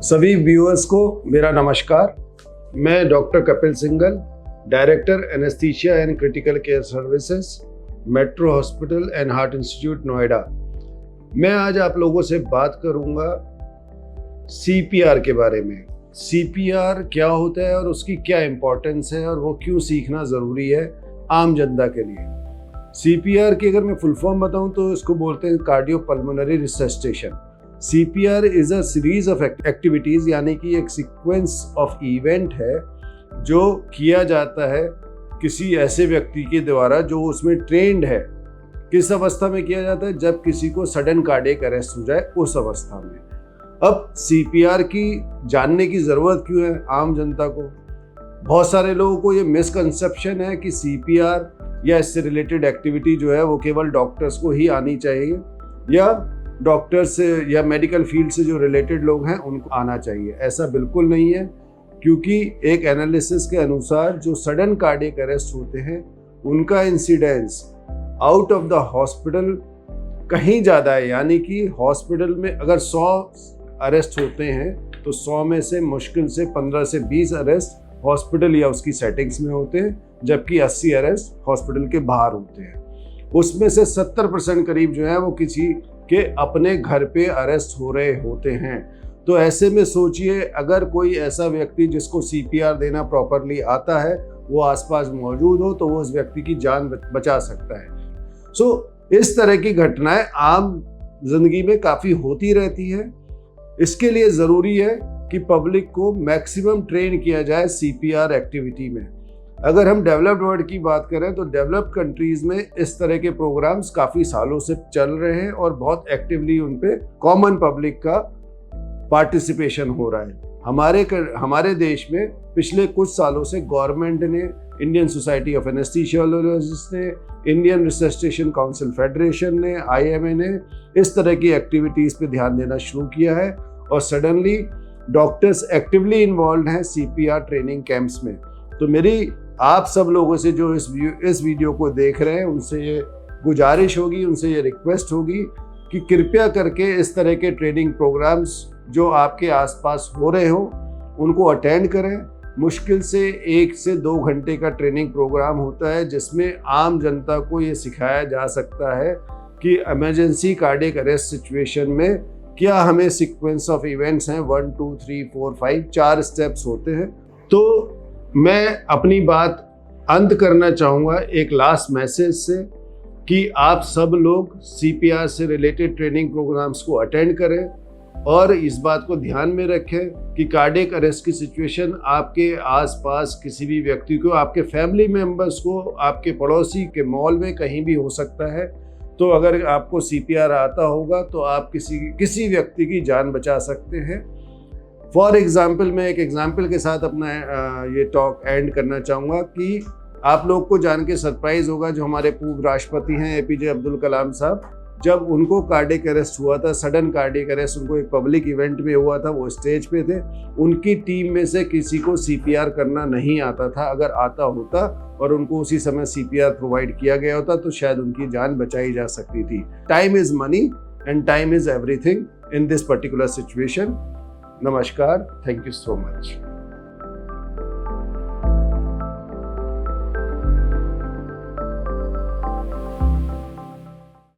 सभी व्यूअर्स को मेरा नमस्कार। मैं doctor Kapil Singhal, director anaesthesia and critical care services, metro hospital and heart institute Noida. मैं आज आप लोगों से बात करूंगा सीपीआर के बारे में। सीपीआर क्या होता है और उसकी क्या इम्पोर्टेंस है और वो क्यों सीखना ज़रूरी है आम जनता के लिए। सीपीआर की अगर मैं फुल फॉर्म बताऊं तो इसको बोलते हैं cardiopulmonary resuscitation. CPR is a series of activities, यानी कि एक सीक्वेंस ऑफ इवेंट है जो किया जाता है किसी ऐसे व्यक्ति के द्वारा जो उसमें ट्रेंड है। किस अवस्था में किया जाता है? जब किसी को सडन कार्डियक अरेस्ट हो जाए, उस अवस्था में। अब CPR की जानने की ज़रूरत क्यों है आम जनता को? बहुत सारे लोगों को ये मिसकंसेप्शन है कि CPR या इससे रिलेटेड एक्टिविटी जो है वो केवल डॉक्टर्स को ही आनी चाहिए या डॉक्टर्स या मेडिकल फील्ड से जो रिलेटेड लोग हैं उनको आना चाहिए। ऐसा बिल्कुल नहीं है, क्योंकि एक एनालिसिस के अनुसार जो सडन कार्डियक अरेस्ट होते हैं उनका incidence out of the hospital कहीं ज़्यादा है। यानी कि हॉस्पिटल में अगर 100 अरेस्ट होते हैं तो 100 में से मुश्किल से 15 से 20 अरेस्ट हॉस्पिटल या उसकी सेटिंग्स में होते हैं, जबकि 80 अरेस्ट हॉस्पिटल के बाहर होते हैं। उसमें से 70% करीब जो है वो किसी के अपने घर पे अरेस्ट हो रहे होते हैं। तो ऐसे में सोचिए, अगर कोई ऐसा व्यक्ति जिसको CPR देना प्रॉपरली आता है वो आसपास मौजूद हो तो वो उस व्यक्ति की जान बचा सकता है। इस तरह की घटनाएं आम जिंदगी में काफ़ी होती रहती है। इसके लिए ज़रूरी है कि पब्लिक को मैक्सिमम ट्रेन किया जाए CPR एक्टिविटी में। अगर हम डेवलप्ड वर्ल्ड की बात करें तो डेवलप्ड कंट्रीज में इस तरह के प्रोग्राम्स काफ़ी सालों से चल रहे हैं और बहुत एक्टिवली उन पे कॉमन पब्लिक का पार्टिसिपेशन हो रहा है। हमारे देश में पिछले कुछ सालों से गवर्नमेंट ने, इंडियन सोसाइटी ऑफ एनेस्थीसियोलॉजिस्ट ने, इंडियन रिससिटेशन काउंसिल फेडरेशन ने, IMA ने इस तरह की एक्टिविटीज़ पे ध्यान देना शुरू किया है और सडनली डॉक्टर्स एक्टिवली इन्वॉल्व हैं CPR ट्रेनिंग कैंप्स में। तो मेरी आप सब लोगों से जो इस वीडियो को देख रहे हैं उनसे ये गुजारिश होगी, उनसे ये रिक्वेस्ट होगी कि कृपया करके इस तरह के ट्रेनिंग प्रोग्राम्स जो आपके आसपास हो रहे हो उनको अटेंड करें। मुश्किल से 1 से 2 घंटे का ट्रेनिंग प्रोग्राम होता है जिसमें आम जनता को ये सिखाया जा सकता है कि इमरजेंसी कार्डियक अरेस्ट सिचुएशन में क्या हमें सीक्वेंस ऑफ इवेंट्स हैं, 1 2 3 4 5 4 स्टेप्स होते हैं। तो मैं अपनी बात अंत करना चाहूँगा एक लास्ट मैसेज से कि आप सब लोग CPR से रिलेटेड ट्रेनिंग प्रोग्राम्स को अटेंड करें और इस बात को ध्यान में रखें कि कार्डियक अरेस्ट की सिचुएशन आपके आसपास किसी भी व्यक्ति को, आपके फैमिली मेम्बर्स को, आपके पड़ोसी के मॉल में कहीं भी हो सकता है। तो अगर आपको CPR आता होगा तो आप किसी व्यक्ति की जान बचा सकते हैं। फॉर एग्जाम्पल, मैं एक एग्जाम्पल के साथ अपना ये टॉक एंड करना चाहूँगा कि आप लोग को जान के सरप्राइज होगा, जो हमारे पूर्व राष्ट्रपति हैं APJ अब्दुल कलाम साहब, जब उनको कार्डियक अरेस्ट हुआ था, सडन कार्डियक अरेस्ट उनको एक पब्लिक इवेंट में हुआ था, वो स्टेज पे थे, उनकी टीम में से किसी को CPR करना नहीं आता था। अगर आता होता और उनको उसी समय CPR प्रोवाइड किया गया होता तो शायद उनकी जान बचाई जा सकती थी। Time is money and time is everything in this particular situation. नमस्कार, थैंक यू सो मच।